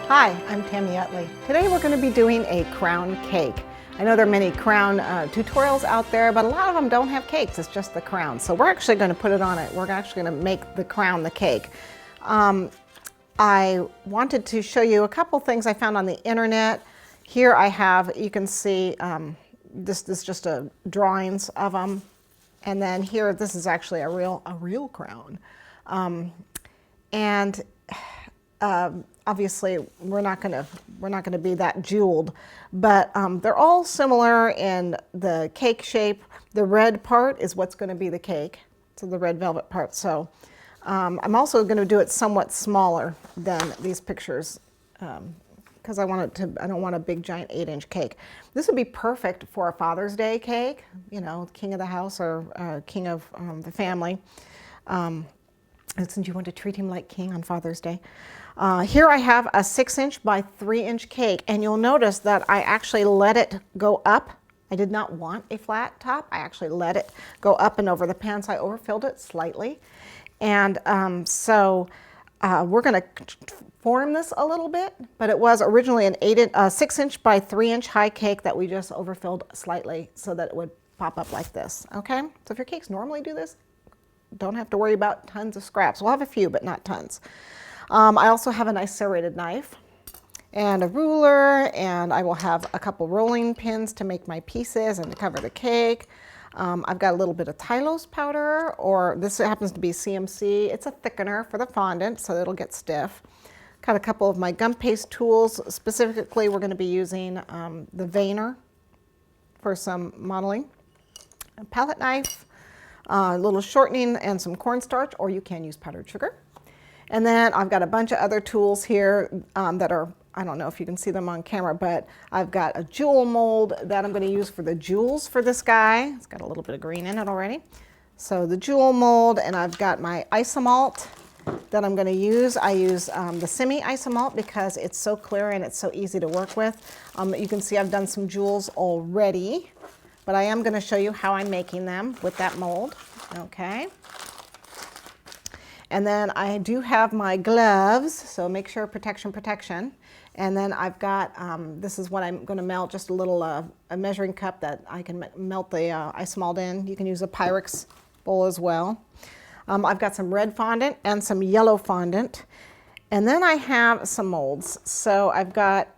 Hi, I'm Tami Utley. Today we're going to be doing a crown cake. I know there are many crown tutorials out there, but a lot of them don't have cakes, it's just the crown. So we're actually going to put it on it. We're actually going to make the crown the cake. I wanted to show you a couple things I found on the internet. Here I have, you can see, this is just drawings of them. And then here, this is actually a real crown. Obviously, we're not gonna be that jeweled, but they're all similar in the cake shape. The red part is what's going to be the cake, so the red velvet part. So I'm also going to do it somewhat smaller than these pictures because I don't want a big giant 8-inch cake. This would be perfect for a Father's Day cake, you know, king of the house or king of the family. Since you want to treat him like king on Father's Day. Here I have a 6-inch by 3-inch cake, and you'll notice that I actually let it go up. I did not want a flat top. I actually let it go up and over the pan, so I overfilled it slightly. And we're going to form this a little bit, but it was originally an 6-inch by 3-inch high cake that we just overfilled slightly so that it would pop up like this, okay? So if your cakes normally do this, don't have to worry about tons of scraps. We'll have a few, but not tons. I also have a nice serrated knife and a ruler, and I will have a couple rolling pins to make my pieces and to cover the cake. I've got a little bit of Tylose powder, or this happens to be CMC. It's a thickener for the fondant, so it'll get stiff. Got a couple of my gum paste tools. Specifically, we're going to be using the veiner for some modeling. A palette knife, a little shortening, and some cornstarch, or you can use powdered sugar. And then I've got a bunch of other tools here that are, I don't know if you can see them on camera, but I've got a jewel mold that I'm going to use for the jewels for this guy. It's got a little bit of green in it already. So the jewel mold, and I've got my isomalt that I'm going to use. I use the semi-isomalt because it's so clear and it's so easy to work with. You can see I've done some jewels already, but I am going to show you how I'm making them with that mold. Okay. And then I do have my gloves, so make sure protection. And then I've got, this is what I'm going to melt, just a little a measuring cup that I can melt the isomalt in. You can use a Pyrex bowl as well. I've got some red fondant and some yellow fondant. And then I have some molds. So I've got,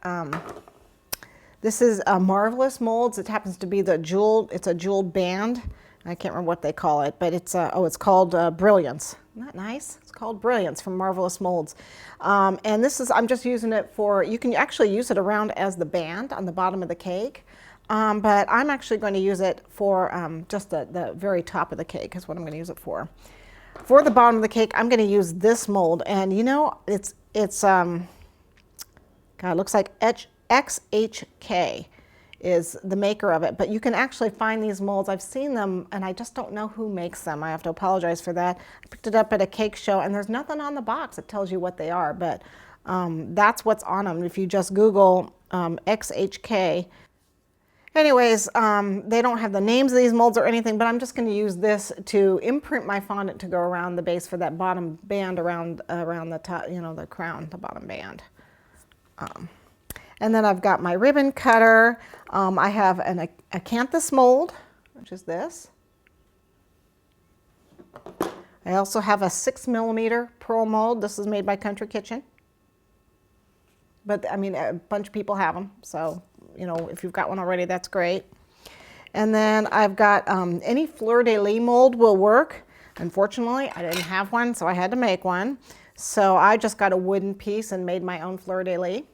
this is a Marvelous Molds. It happens to be it's a jeweled band. I can't remember what they call it, but it's called Brilliance. Isn't that nice? It's called Brilliance from Marvelous Molds. And this is, I'm just using it for, you can actually use it around as the band on the bottom of the cake. But I'm actually going to use it for just the very top of the cake is what I'm going to use it for. For the bottom of the cake, I'm going to use this mold. And you know, it looks like XHK. Is the maker of it, but you can actually find these molds. I've seen them and I just don't know who makes them. I have to apologize for that. I picked it up at a cake show and there's nothing on the box that tells you what they are, but that's what's on them. If you just Google XHK. Anyways, they don't have the names of these molds or anything, but I'm just going to use this to imprint my fondant to go around the base for that bottom band around the top, you know, the crown, the bottom band. And then I've got my ribbon cutter. I have an acanthus mold, which is this. I also have a 6mm pearl mold. This is made by Country Kitchen. But I mean, a bunch of people have them. So, you know, if you've got one already, that's great. And then I've got any fleur-de-lis mold will work. Unfortunately, I didn't have one, so I had to make one. So I just got a wooden piece and made my own fleur-de-lis.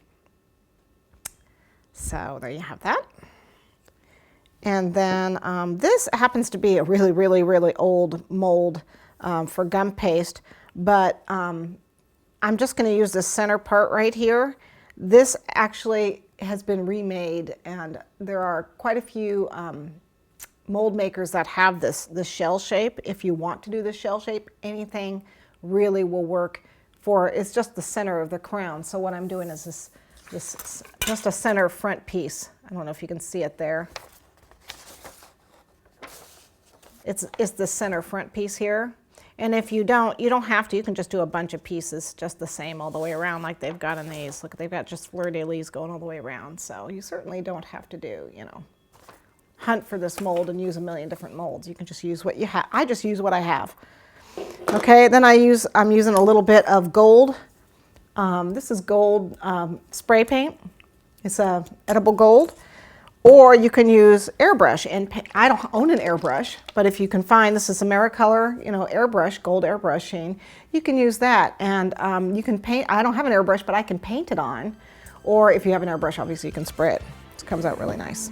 So there you have that. And then this happens to be a really old mold for gum paste, but I'm just going to use the center part right here. This actually has been remade, and there are quite a few mold makers that have this shell shape. If you want to do the shell shape, anything really will work for, it's just the center of the crown. So what I'm doing is this just a center front piece. I don't know if you can see it there. It's the center front piece here. And if you don't have to. You can just do a bunch of pieces just the same all the way around like they've got in these. Look, they've got just fleur-de-lis going all the way around. So you certainly don't have to do, you know, hunt for this mold and use a million different molds. You can just use what you have. I just use what I have. Okay, then I'm using a little bit of gold. This is gold spray paint. It's a edible gold. Or you can use airbrush. And I don't own an airbrush, but if you can find, this is a Mire color, you know, airbrush, gold airbrushing, you can use that. And you can paint. I don't have an airbrush, but I can paint it on. Or if you have an airbrush, obviously you can spray it. It comes out really nice.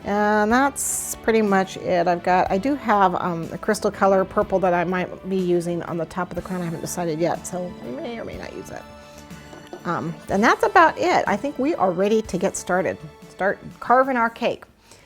And that's pretty much it. I do have a crystal color purple that I might be using on the top of the crown. I haven't decided yet, so I may or may not use it. And that's about it. I think we are ready to get started. Start carving our cake.